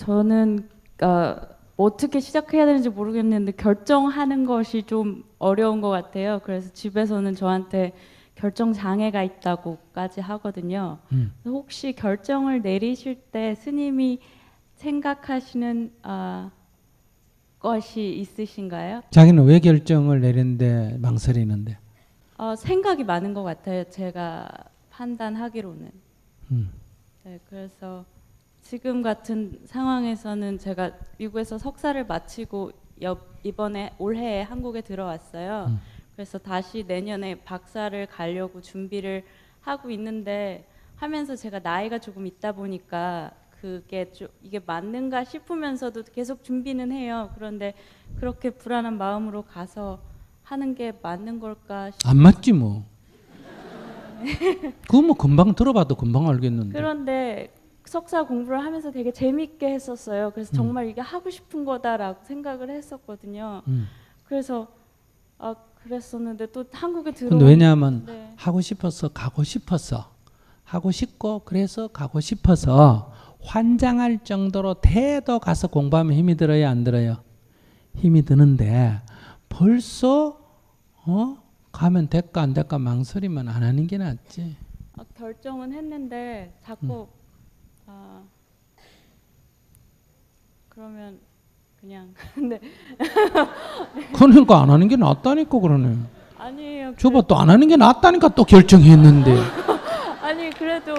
저는 어떻게 시작해야 되는지 모르겠는데 결정하는 것이 좀 어려운 것 같아요. 그래서 집에서는 저한테 결정 장애가 있다고까지 하거든요. 혹시 결정을 내리실 때 스님이 생각하시는 것이 있으신가요? 자기는 왜 결정을 내렸는데 망설이는데? 생각이 많은 것 같아요. 제가 판단하기로는. 네, 그래서 지금 같은 상황에서는 제가 미국에서 석사를 마치고 이번에 올해에 한국에 들어왔어요. 그래서 다시 내년에 박사를 가려고 준비를 하고 있는데 하면서 제가 나이가 조금 있다 보니까 그게 좀 이게 맞는가 싶으면서도 계속 준비는 해요. 그런데 그렇게 불안한 마음으로 가서 하는 게 맞는 걸까 싶어요. 안 맞지 뭐. 그거 뭐 금방 들어봐도 금방 알겠는데. 그런데 석사 공부를 하면서 되게 재밌게 했었어요. 그래서 정말 이게 하고 싶은 거다라고 생각을 했었거든요. 그래서 그랬었는데 또 한국에 근데 왜냐하면 네. 하고 싶어서 가고 싶어서 하고 싶고 그래서 가고 싶어서 환장할 정도로 대도 가서 공부하면 힘이 들어요, 안 들어요? 힘이 드는데 벌써 가면 될까 안 될까 망설이면 안 하는 게 낫지. 결정은 했는데 자꾸 그러면 그냥 근데 그러니까 안 하는 게 낫다니까 그러네. 아니에요. 저봐 또 안 하는 게 낫다니까 또 결정했는데. 아니 그래도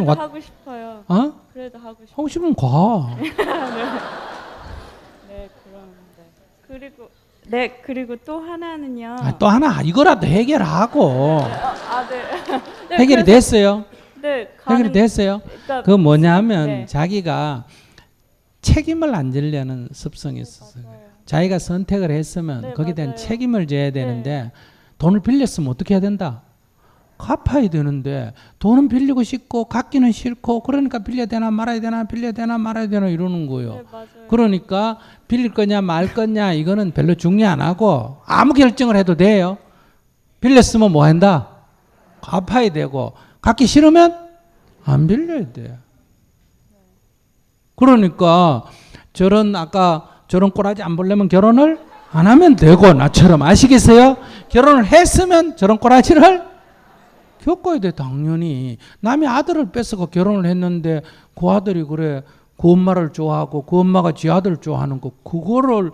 왔- 하고 싶어요. 어? 그래도 하고 싶어요. 하고 싶으면 가. 네, 그런데 그리고 또 하나는요. 또 하나 이거라도 해결하고. 네. 네, 해결이 됐어요? 네, 해결이 됐어요? 그러니까 그 뭐냐면 네. 자기가 책임을 안 지려는 습성이 있었어요. 자기가 선택을 했으면 네, 거기에 대한 맞아요. 책임을 져야 되는데 돈을 빌렸으면 어떻게 해야 된다? 갚아야 되는데 돈은 빌리고 싶고 갚기는 싫고 그러니까 빌려야 되나 말아야 되나 빌려야 되나 말아야 되나 이러는 거예요. 네, 맞아요. 그러니까 빌릴 거냐 말 거냐 이거는 별로 중요 안 하고 아무 결정을 해도 돼요. 빌렸으면 뭐 한다? 갚아야 되고 갚기 싫으면 안 빌려야 돼. 그러니까 아까 저런 꼬라지 안 보려면 결혼을 안 하면 되고 나처럼 아시겠어요? 결혼을 했으면 저런 꼬라지를 겪어야 돼. 당연히 남의 아들을 뺏어가 결혼을 했는데 그 아들이 그래 그 엄마를 좋아하고 그 엄마가 지 아들을 좋아하는 거 그거를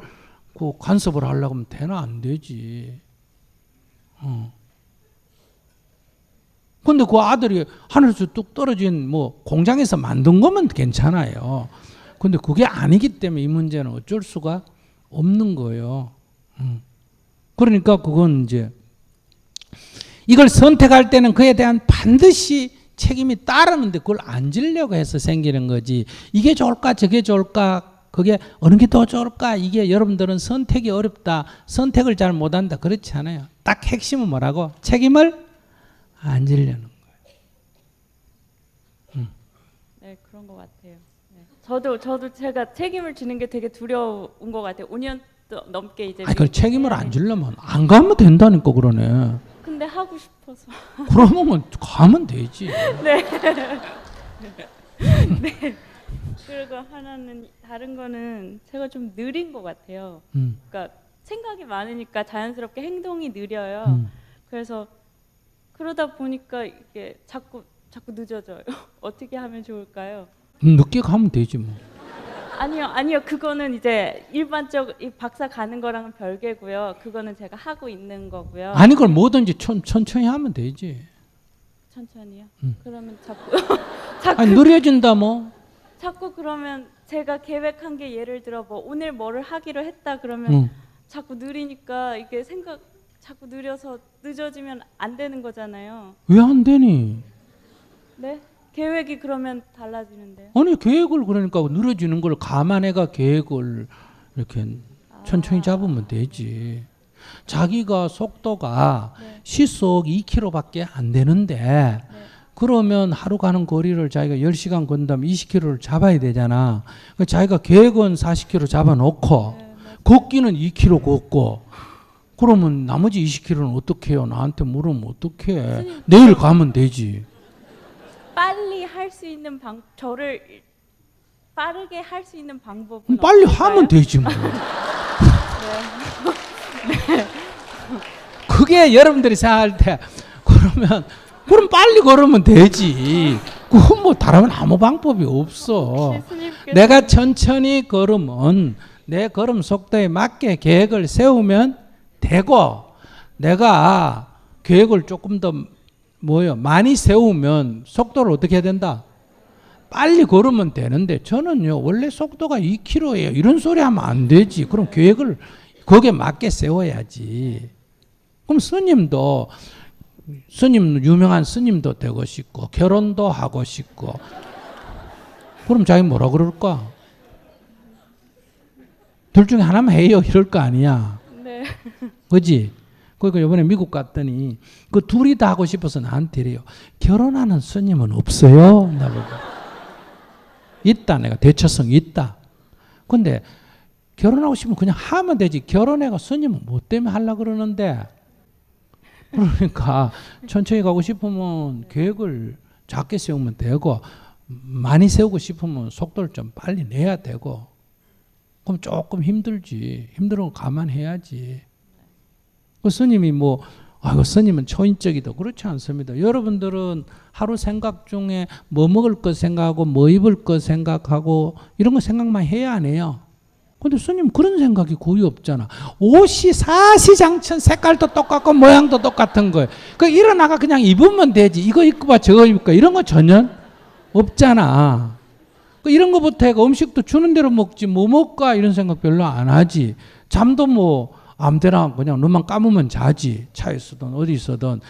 그 간섭을 하려고 하면 되나 안 되지. 근데 그 아들이 하늘에서 뚝 떨어진 뭐 공장에서 만든 거면 괜찮아요. 근데 그게 아니기 때문에 이 문제는 어쩔 수가 없는 거예요. 그러니까 그건 이제 이걸 선택할 때는 그에 대한 반드시 책임이 따르는데 그걸 안 지려고 해서 생기는 거지. 이게 좋을까 저게 좋을까 그게 어느 게 더 좋을까 이게 여러분들은 선택이 어렵다 선택을 잘 못한다 그렇지 않아요. 딱 핵심은 뭐라고? 책임을 안 지려는 거예요. 네, 그런 것 같아요. 네. 저도 제가 책임을 지는 게 되게 두려운 것 같아요. 5년 넘게 이제. 그걸 책임을 안 지려면 안 가면 된다니까 그러네. 근데 하고 싶어서. 그러면 가면 되지. 네. 네. 그리고 하나는 다른 거는 제가 좀 느린 것 같아요. 그러니까 생각이 많으니까 자연스럽게 행동이 느려요. 그래서 그러다 보니까 이게 자꾸 늦어져요. 어떻게 하면 좋을까요? 늦게 가면 되지 뭐. 아니요. 그거는 이제 일반적 이 박사 가는 거랑은 별개고요. 그거는 제가 하고 있는 거고요. 아니 그걸 뭐든지 천천히 하면 되지. 천천히요? 그러면 아니 느려진다 뭐. 자꾸 그러면 제가 계획한 게 예를 들어 뭐 오늘 뭐를 하기로 했다 그러면 자꾸 느리니까 이게 자꾸 느려서 늦어지면 안 되는 거잖아요. 왜 안 되니? 네? 계획이 그러면 달라지는데요. 아니 계획을 그러니까 늘어지는 걸 감안해가 계획을 이렇게 천천히 잡으면 되지. 자기가 속도가 네. 시속 2km밖에 안 되는데 네. 그러면 하루 가는 거리를 자기가 10시간 건다면 20km를 잡아야 되잖아. 그러니까 자기가 계획은 40km 잡아놓고 네. 걷기는 2km 걷고 그러면 나머지 20km는 어떻게 해요? 나한테 물으면 어떻게 내일 가면 되지. 빨리 할 수 있는 저를 빠르게 할 수 있는 방법은 빨리 없을까요? 하면 되지 뭐. 네. 그게 여러분들이 생각할 때 그럼 빨리 걸으면 되지. 그건 뭐 다른 아무 방법이 없어. 예수님께서 내가 천천히 걸으면 내 걸음 속도에 맞게 계획을 세우면 되고, 내가 계획을 조금 더 많이 세우면 속도를 어떻게 해야 된다? 빨리 걸으면 되는데, 저는요 원래 속도가 2km예요 이런 소리 하면 안 되지. 그럼 계획을 거기에 맞게 세워야지. 그럼 스님 유명한 스님도 되고 싶고 결혼도 하고 싶고, 그럼 자기 뭐라 그럴까? 둘 중에 하나만 해요 이럴 거 아니야. 네. 그지? 그러니까 이번에 미국 갔더니 그 둘이 다 하고 싶어서 나한테 이래요. 결혼하는 스님은 없어요? 나보고. 있다. 내가 대처성 있다. 근데 결혼하고 싶으면 그냥 하면 되지. 결혼해가 스님은 뭐 때문에 하려고 그러는데. 그러니까 천천히 가고 싶으면 계획을 작게 세우면 되고, 많이 세우고 싶으면 속도를 좀 빨리 내야 되고, 그럼 조금 힘들지. 힘들면 감안해야지. 그 스님이 스님은 초인적이다. 그렇지 않습니다. 여러분들은 하루 생각 중에 뭐 먹을 것 생각하고 뭐 입을 것 생각하고 이런 거 생각만 해야 안 해요. 근데 스님 그런 생각이 거의 없잖아. 옷이 사시장천 색깔도 똑같고 모양도 똑같은 거예요. 그 일어나가 그냥 입으면 되지. 이거 입고 봐 저거 입을까 이런 거 전혀 없잖아. 그 이런 거부터 해가 음식도 주는 대로 먹지 뭐 먹을까 이런 생각 별로 안 하지. 잠도 아무데나 그냥 눈만 감으면 자지. 차에서든 어디 있어든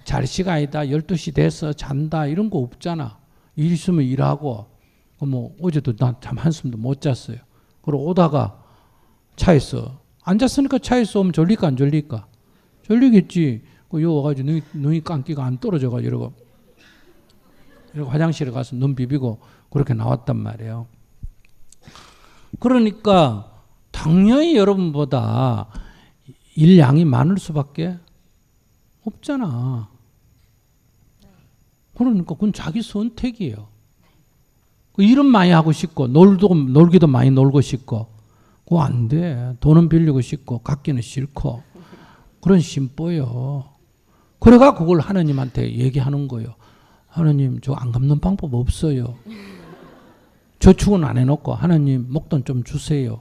잘 시간이다 12시 돼서 잔다 이런 거 없잖아. 일 있으면 일하고. 어제도 난 잠 한숨도 못 잤어요. 그러고 오다가 차에서 앉았으니까 차에서 오면 졸릴까 안 졸릴까? 졸리겠지. 요 와가지고 눈이 감기가 안 떨어져가지고 이러고 화장실에 가서 눈 비비고 그렇게 나왔단 말이에요. 그러니까 당연히 여러분보다 일량이 많을 수밖에 없잖아. 그러니까 그건 자기 선택이에요. 일은 많이 하고 싶고 놀기도 많이 놀고 싶고 그거 안 돼. 돈은 빌리고 싶고 갖기는 싫고 그런 심보요. 그래가 그걸 하나님한테 얘기하는 거예요. 하나님 저 안 갚는 방법 없어요. 저축은 안 해놓고 하나님 목돈 좀 주세요.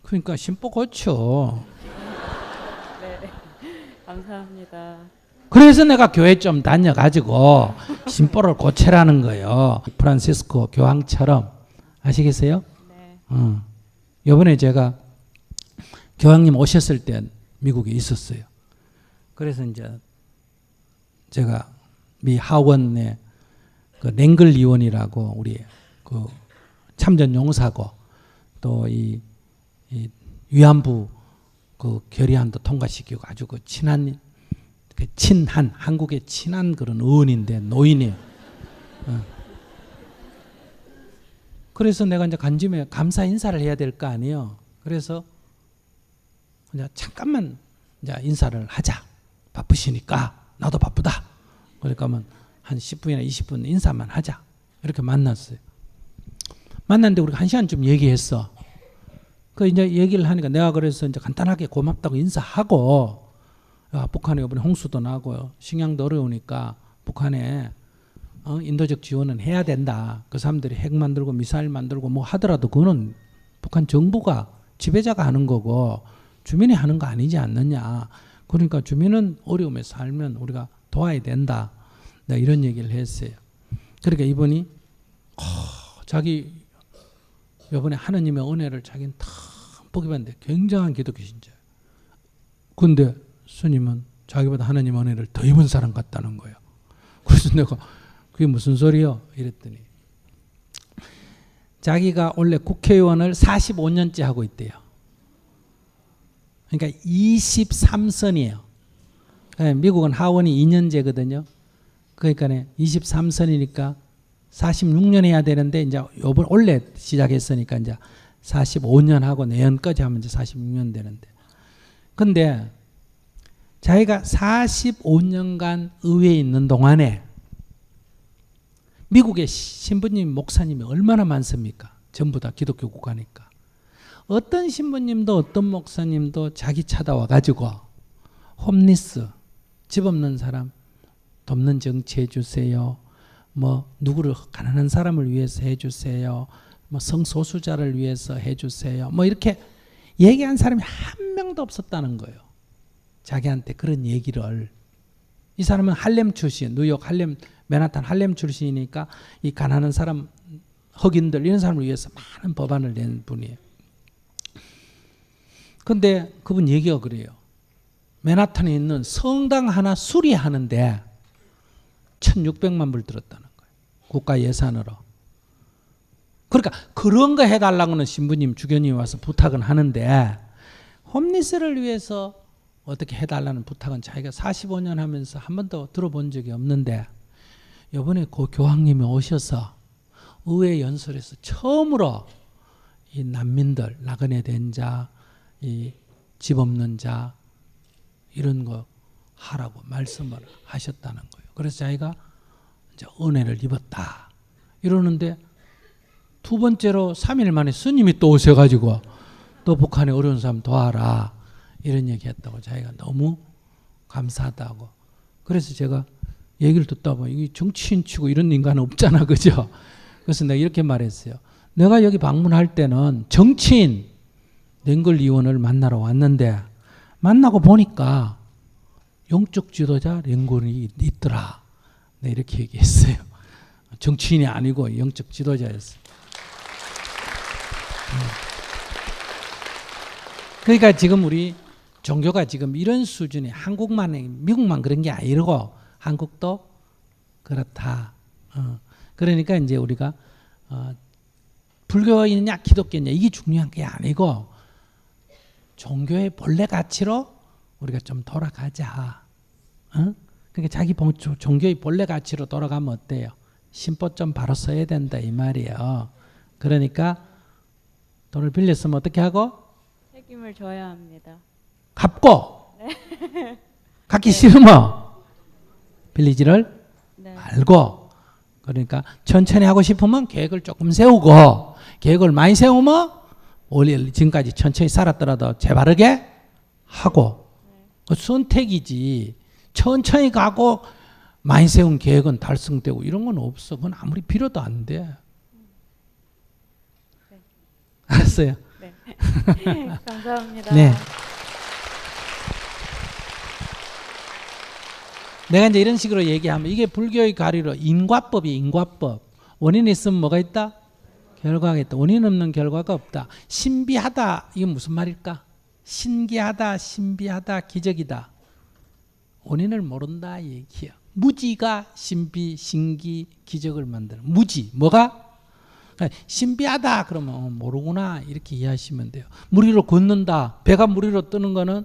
그러니까 심보 고쳐. 네. 감사합니다. 그래서 내가 교회 좀 다녀가지고 심보를 고치라는 거예요. 프란시스코 교황처럼. 아시겠어요? 네. 이번에 제가 교황님 오셨을 때 미국에 있었어요. 그래서 이제 제가 미 하원의 그 랭글 의원이라고 우리 그 참전 용사고 또 이 위안부 그 결의안도 통과시키고 아주 그 친한 한국의 친한 그런 의원인데 노인이에요. 그래서 내가 이제 간짐에 감사 인사를 해야 될 거 아니에요. 그래서 그냥 잠깐만 이제 인사를 하자. 바쁘시니까 나도 바쁘다. 그러니까 한 10분이나 20분 인사만 하자. 이렇게 만났어요. 만났는데 우리가 1시간 좀 얘기했어. 그 이제 얘기를 하니까 내가 그래서 이제 간단하게 고맙다고 인사하고, 야, 북한에 이번에 홍수도 나고 식량도 어려우니까 북한에 인도적 지원은 해야 된다. 그 사람들이 핵 만들고 미사일 만들고 뭐 하더라도 그거는 북한 정부가 지배자가 하는 거고 주민이 하는 거 아니지 않느냐. 그러니까 주민은 어려움에 살면 우리가 도와야 된다. 내가 이런 얘기를 했어요. 그러니까 이분이 자기 이번에 하느님의 은혜를 자기는 다 보기 봤는데 굉장한 기독교 신자예요. 근데 스님은 자기보다 하느님 은혜를 더 입은 사람 같다는 거예요. 그래서 내가 그게 무슨 소리요? 이랬더니 자기가 원래 국회의원을 45년째 하고 있대요. 그러니까 23선이에요. 미국은 하원이 2년제거든요. 그러니까 23선이니까 46년 해야 되는데 이제 요번 원래 시작했으니까 이제 45년 하고 내년까지 하면 이제 46년 되는데. 근데 자기가 45년간 의회에 있는 동안에 미국의 신부님, 목사님이 얼마나 많습니까? 전부 다 기독교 국가니까. 어떤 신부님도 어떤 목사님도 자기 찾아와 가지고 홈리스, 집 없는 사람 돕는 정치 해주세요. 뭐 누구를 가난한 사람을 위해서 해주세요. 뭐 성소수자를 위해서 해주세요. 뭐 이렇게 얘기한 사람이 한 명도 없었다는 거예요. 자기한테 그런 얘기를. 이 사람은 할렘 출신, 뉴욕 할렘, 맨하탄 할렘 출신이니까 이 가난한 사람, 흑인들 이런 사람을 위해서 많은 법안을 낸 분이에요. 근데 그분 얘기가 그래요. 맨하탄에 있는 성당 하나 수리하는데 1,600만 불 들었다는 거예요. 국가 예산으로. 그러니까 그런 거 해달라고는 신부님, 주교님이 와서 부탁은 하는데 홈리스를 위해서 어떻게 해달라는 부탁은 자기가 45년 하면서 한 번도 들어본 적이 없는데 이번에 그 교황님이 오셔서 의회 연설에서 처음으로 이 난민들, 나그네 된 자, 이 집 없는 자 이런 거 하라고 말씀을 하셨다는 거예요. 그래서 자기가 이제 은혜를 입었다 이러는데 두 번째로 3일 만에 스님이 또 오셔가지고 또 북한에 어려운 사람 도와라 이런 얘기 했다고 자기가 너무 감사하다고. 그래서 제가 얘기를 듣다 보면 이게 정치인 치고 이런 인간은 없잖아, 그죠? 그래서 내가 이렇게 말했어요. 내가 여기 방문할 때는 정치인 랭글 의원을 만나러 왔는데 만나고 보니까 영적 지도자 랭글이 있더라. 네, 이렇게 얘기했어요. 정치인이 아니고 영적 지도자였어요. 그러니까 지금 우리 종교가 지금 이런 수준이 한국만, 미국만 그런 게 아니고 한국도 그렇다. 그러니까 이제 우리가 불교이냐 기독교냐 이게 중요한 게 아니고 종교의 본래 가치로 우리가 좀 돌아가자. 그러니까 자기 종교의 본래 가치로 돌아가면 어때요? 심보 좀 바로 써야 된다 이 말이에요. 그러니까 돈을 빌렸으면 어떻게 하고? 책임을 져야 합니다. 갚고. 네. 갚기 싫으면 빌리지를 네. 말고. 그러니까 천천히 하고 싶으면 계획을 조금 세우고 계획을 많이 세우면 원래 지금까지 천천히 살았더라도 재바르게 하고. 그 선택이지. 천천히 가고 많이 세운 계획은 달성되고 이런 건 없어. 그건 아무리 빌어도 안 돼. 네. 알았어요? 네. 감사합니다. 네. 내가 이제 이런 식으로 얘기하면 이게 불교의 가리로 인과법이 인과법. 원인이 있으면 뭐가 있다? 결과가 있다. 원인 없는 결과가 없다. 신비하다. 이게 무슨 말일까? 신기하다, 신비하다, 기적이다. 원인을 모른다 얘기야. 무지가 신비, 신기, 기적을 만드는 무지. 뭐가? 신비하다 그러면 모르구나 이렇게 이해하시면 돼요. 물 위로 걷는다. 배가 물 위로 뜨는 거는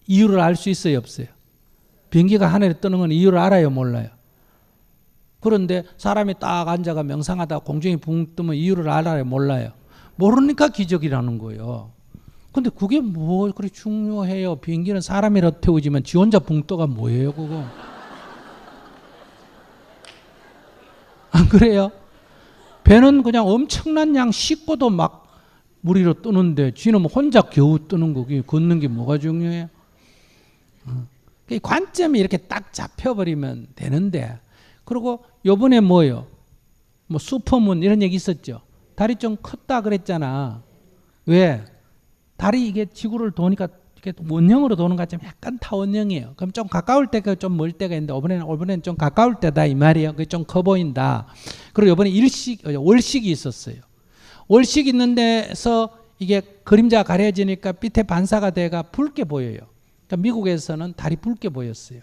이유를 알 수 있어요, 없어요? 비행기가 하늘에 뜨는 건 이유를 알아요, 몰라요? 그런데 사람이 딱 앉아가 명상하다 공중에 붕 뜨면 이유를 알아요, 몰라요? 모르니까 기적이라는 거예요. 근데 그게 뭐 그리 중요해요? 비행기는 사람이라도 태우지만 지 혼자 붕 떠가 뭐예요, 그거? 안 그래요? 배는 그냥 엄청난 양 싣고도 막 물 위로 뜨는데 쥐는 혼자 겨우 뜨는 거기 걷는 게 뭐가 중요해요? 관점이 이렇게 딱 잡혀버리면 되는데. 그리고 요번에 뭐요? 뭐 슈퍼문 이런 얘기 있었죠. 달이 좀 컸다 그랬잖아. 왜? 달이 이게 지구를 도니까 이렇게 원형으로 도는 것 같지만 약간 타원형이에요. 그럼 좀 가까울 때가 좀 멀 때가 있는데 이번에는 좀 가까울 때다 이 말이에요. 그게 좀 커 보인다. 그리고 이번에 월식이 있었어요. 월식 있는 데서 이게 그림자 가려지니까 밑에 반사가 돼가 붉게 보여요. 그러니까 미국에서는 달이 붉게 보였어요.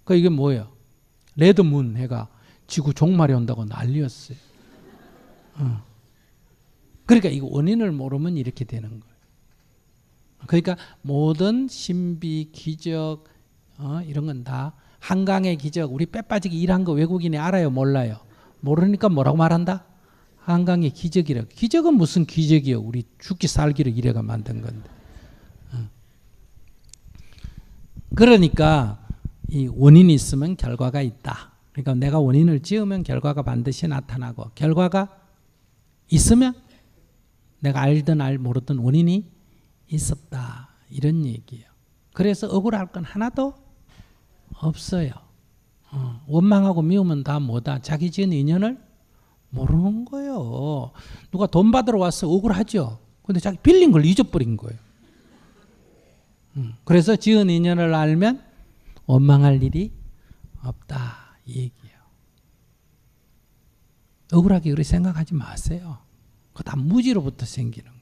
그 이게 뭐예요? 레드문 해가 지구 종말이 온다고 난리였어요. 그러니까 이거 원인을 모르면 이렇게 되는 거예요. 그러니까 모든 신비, 기적 이런 건 다 한강의 기적, 우리 빼빠지기 일한 거 외국인이 알아요, 몰라요? 모르니까 뭐라고 말한다? 한강의 기적이라고. 기적은 무슨 기적이요? 우리 죽기 살기를 이래가 만든 건데. 그러니까 이 원인이 있으면 결과가 있다. 그러니까 내가 원인을 지으면 결과가 반드시 나타나고 결과가 있으면 내가 알든 모르든 원인이 있었다. 이런 얘기예요. 그래서 억울할 건 하나도 없어요. 원망하고 미우면 다 뭐다? 자기 지은 인연을 모르는 거예요. 누가 돈 받으러 와서 억울하죠. 근데 자기 빌린 걸 잊어버린 거예요. 그래서 지은 인연을 알면 원망할 일이 없다. 이 얘기예요. 억울하게 그렇게 생각하지 마세요. 그거 다 무지로부터 생기는 거예요.